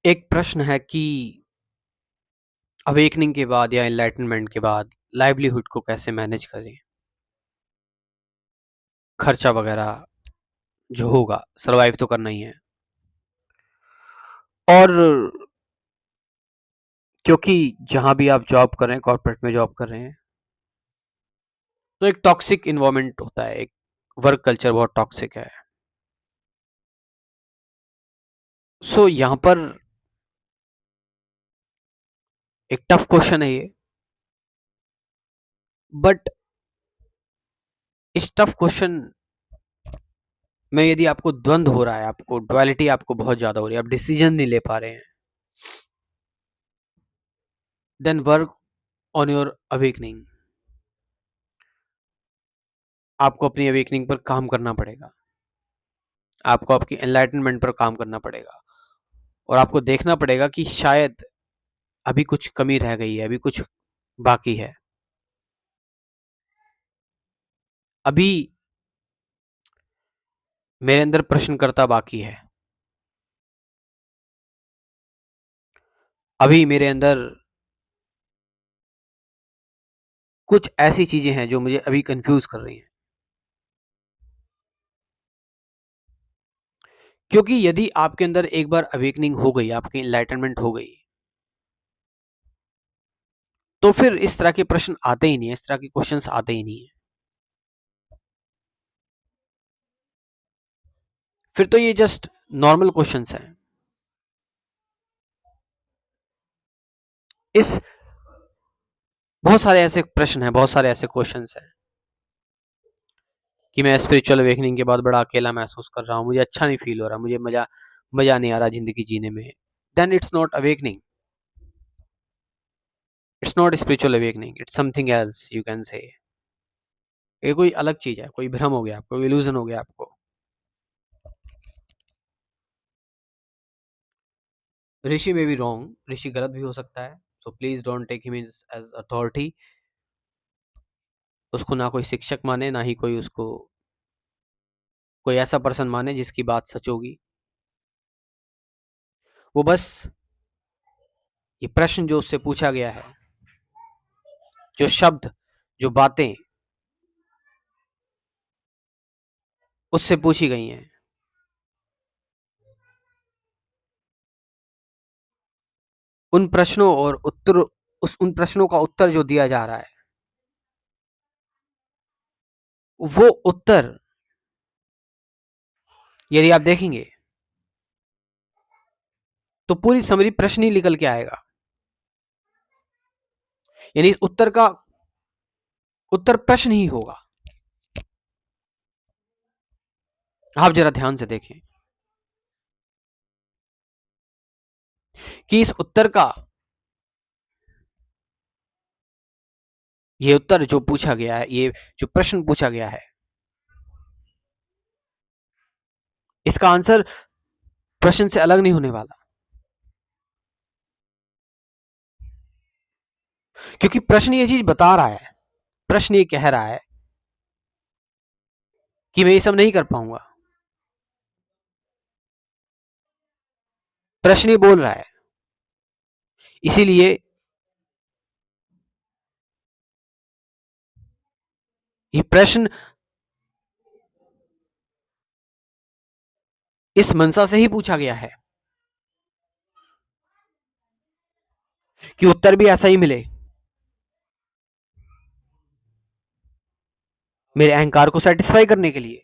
एक प्रश्न है कि अवेकनिंग के बाद या एनलाइटनमेंट के बाद लाइवलीहुड को कैसे मैनेज करें? खर्चा वगैरह जो होगा, सर्वाइव तो करना ही है। और क्योंकि जहाँ भी आप जॉब कर रहे हैं, कॉर्पोरेट में जॉब कर रहे हैं, तो एक टॉक्सिक एनवायरनमेंट होता है, एक वर्क कल्चर बहुत टॉक्सिक है। सो यहाँ पर एक टफ क्वेश्चन है ये, बट इस टफ क्वेश्चन में यदि आपको द्वंद हो रहा है, आपको डुअलिटी आपको बहुत ज़्यादा हो रही है, आप डिसीजन नहीं ले पा रहे हैं, then work on your awakening. आपको अपनी अवेकनिंग पर काम करना पड़ेगा। आपको आपकी एनलाइटनमेंट पर काम करना पड़ेगा और आपको देखना पड़ेगा कि शायद अभी कुछ कमी रह गई है, अभी कुछ बाकी है। अभी मेरे अंदर प्रश्नकर्ता बाकी है। अभी मेरे अंदर कुछ ऐसी चीजें हैं जो मुझे अभी कंफ्यूज कर रही हैं। क्योंकि यदि आपके अंदर एक बार अवेकनिंग हो गई, आपकी एनलाइटनमेंट हो गई, तो फिर इस तरह के प्रश्न आते ही नहीं है, इस तरह के क्वेश्चंस आते ही नहीं है। फिर तो ये जस्ट नॉर्मल क्वेश्चंस हैं। इस बहुत सारे ऐसे प्रश्न हैं, बहुत सारे ऐसे क्वेश्चंस हैं कि मैं स्पिरिचुअल अवेकनिंग के बाद बड़ा अकेला महसूस कर रहा हूँ, मुझे अच्छा नहीं फील हो रहा, मुझे मजा मजा नहीं आ रहा जिंदगी जीने में। Then it's not awakening, it's not spiritual awakening, it's something else you can say. ये कोई अलग चीज है, कोई भ्रम हो गया आपको, इल्यूजन हो गया आपको। ऋषि में भी रॉन्ग, ऋषि गलत भी हो सकता है, so please don't take him as authority. उसको ना कोई शिक्षक माने, ना ही कोई उसको कोई ऐसा पर्सन माने जिसकी बात सच होगी। वो बस ये प्रश्न जो उससे पूछा गया है, जो शब्द, जो बातें उससे पूछी गई हैं, उन प्रश्नों और उत्तर, उन प्रश्नों का उत्तर जो दिया जा रहा है, वो उत्तर यदि आप देखेंगे तो पूरी समरी प्रश्न ही निकल के आएगा। यानी उत्तर का उत्तर प्रश्न ही होगा। आप जरा ध्यान से देखें कि इस उत्तर का, ये उत्तर जो पूछा गया है, ये जो प्रश्न पूछा गया है, इसका आंसर प्रश्न से अलग नहीं होने वाला। क्योंकि प्रश्न ये चीज बता रहा है, प्रश्न ये कह रहा है कि मैं ये सब नहीं कर पाऊंगा। प्रश्न ये बोल रहा है, इसीलिए ये प्रश्न इस मंशा से ही पूछा गया है कि उत्तर भी ऐसा ही मिले, मेरे अहंकार को सेटिस्फाई करने के लिए।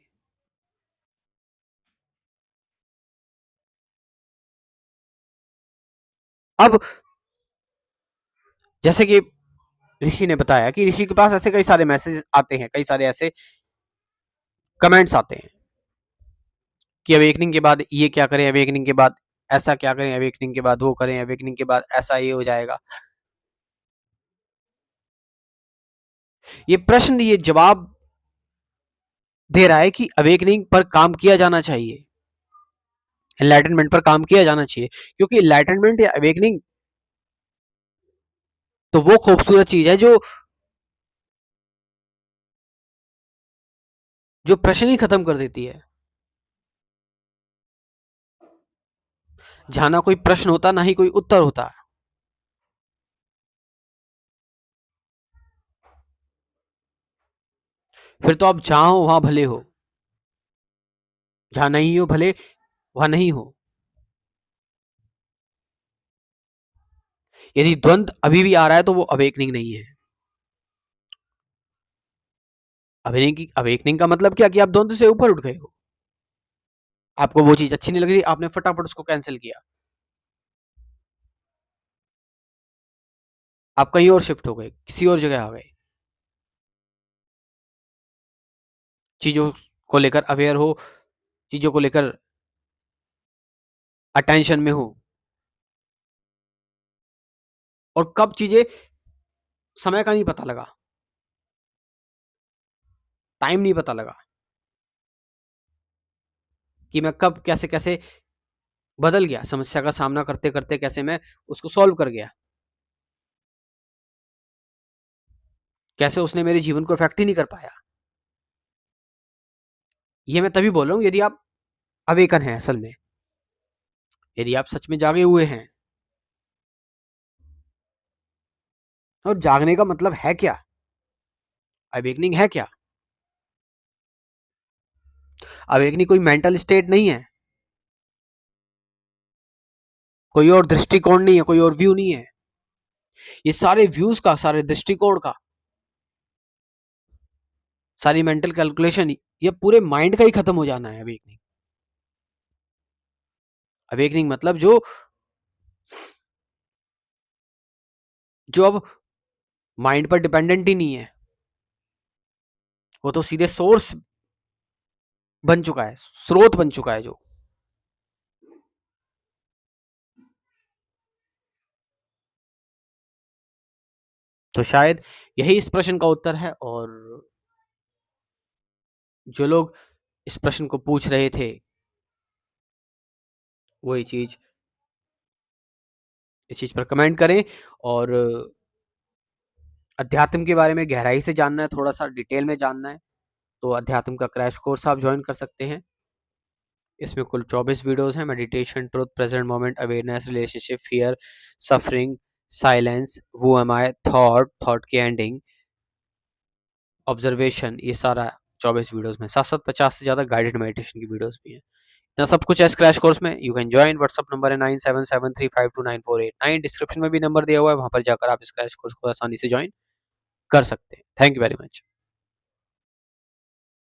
अब जैसे कि ऋषि ने बताया कि ऋषि के पास ऐसे कई सारे मैसेज आते हैं, कई सारे ऐसे कमेंट्स आते हैं कि अवेकनिंग के बाद ये क्या करें, अवेकनिंग के बाद ऐसा क्या करें, अवेकनिंग के बाद वो करें, अवेकनिंग के बाद ऐसा ये हो जाएगा। ये प्रश्न, ये जवाब दे रहा है कि अवेकनिंग पर काम किया जाना चाहिए, एनलाइटनमेंट पर काम किया जाना चाहिए। क्योंकि एनलाइटनमेंट या अवेकनिंग तो वो खूबसूरत चीज है जो प्रश्न ही खत्म कर देती है। जहां ना कोई प्रश्न होता ना ही कोई उत्तर होता। फिर तो आप जहां हो वहां भले हो, जहां नहीं हो भले वहां नहीं हो। यदि द्वंद अभी भी आ रहा है तो वो अवेकनिंग नहीं है। अवेकनिंग का मतलब क्या कि आप द्वंद से ऊपर उठ गए हो। आपको वो चीज अच्छी नहीं लग रही, आपने फटाफट उसको कैंसिल किया, आप कहीं और शिफ्ट हो गए, किसी और जगह आ गए। चीजों को लेकर अवेयर हो, चीजों को लेकर अटेंशन में हो। और कब चीजें, समय का नहीं पता लगा, टाइम नहीं पता लगा कि मैं कब कैसे कैसे बदल गया, समस्या का सामना करते करते कैसे मैं उसको सॉल्व कर गया, कैसे उसने मेरे जीवन को इफेक्ट ही नहीं कर पाया। ये मैं तभी बोल रहा हूं यदि आप अवेकन है, असल में यदि आप सच में जागे हुए हैं। और जागने का मतलब है क्या, अवेकनिंग है क्या? अवेकनिंग कोई मेंटल स्टेट नहीं है, कोई और दृष्टिकोण नहीं है, कोई और व्यू नहीं है। ये सारे व्यूज का, सारे दृष्टिकोण का, सारी मेंटल कैलकुलेशन, ये पूरे माइंड का ही खत्म हो जाना है अवेकनिंग। अवेकनिंग मतलब जो अब माइंड पर डिपेंडेंट ही नहीं है, वो तो सीधे सोर्स बन चुका है, स्रोत बन चुका है जो। तो शायद यही इस प्रश्न का उत्तर है। और जो लोग इस प्रश्न को पूछ रहे थे, वही चीज, इस चीज पर कमेंट करें। और अध्यात्म के बारे में गहराई से जानना है, थोड़ा सा डिटेल में जानना है, तो अध्यात्म का क्रैश कोर्स आप ज्वाइन कर सकते हैं। इसमें कुल 24 वीडियोस हैं। Meditation, truth, present moment, awareness, relationship, fear, suffering, silence, वो एम आई, थॉट की एंडिंग, ऑब्जर्वेशन, ये सारा 24 वीडियोस में, साथ साथ 50 से ज्यादा गाइडेड मेडिटेशन की वीडियोस भी हैं। इतना सब कुछ है इस क्रैश कोर्स में। You can join. WhatsApp number है 9773529489। डिस्क्रिप्शन में भी नंबर दिया हुआ है, वहां पर जाकर आप इस क्रैश कोर्स को आसानी से ज्वाइन कर सकते हैं। Thank you very much.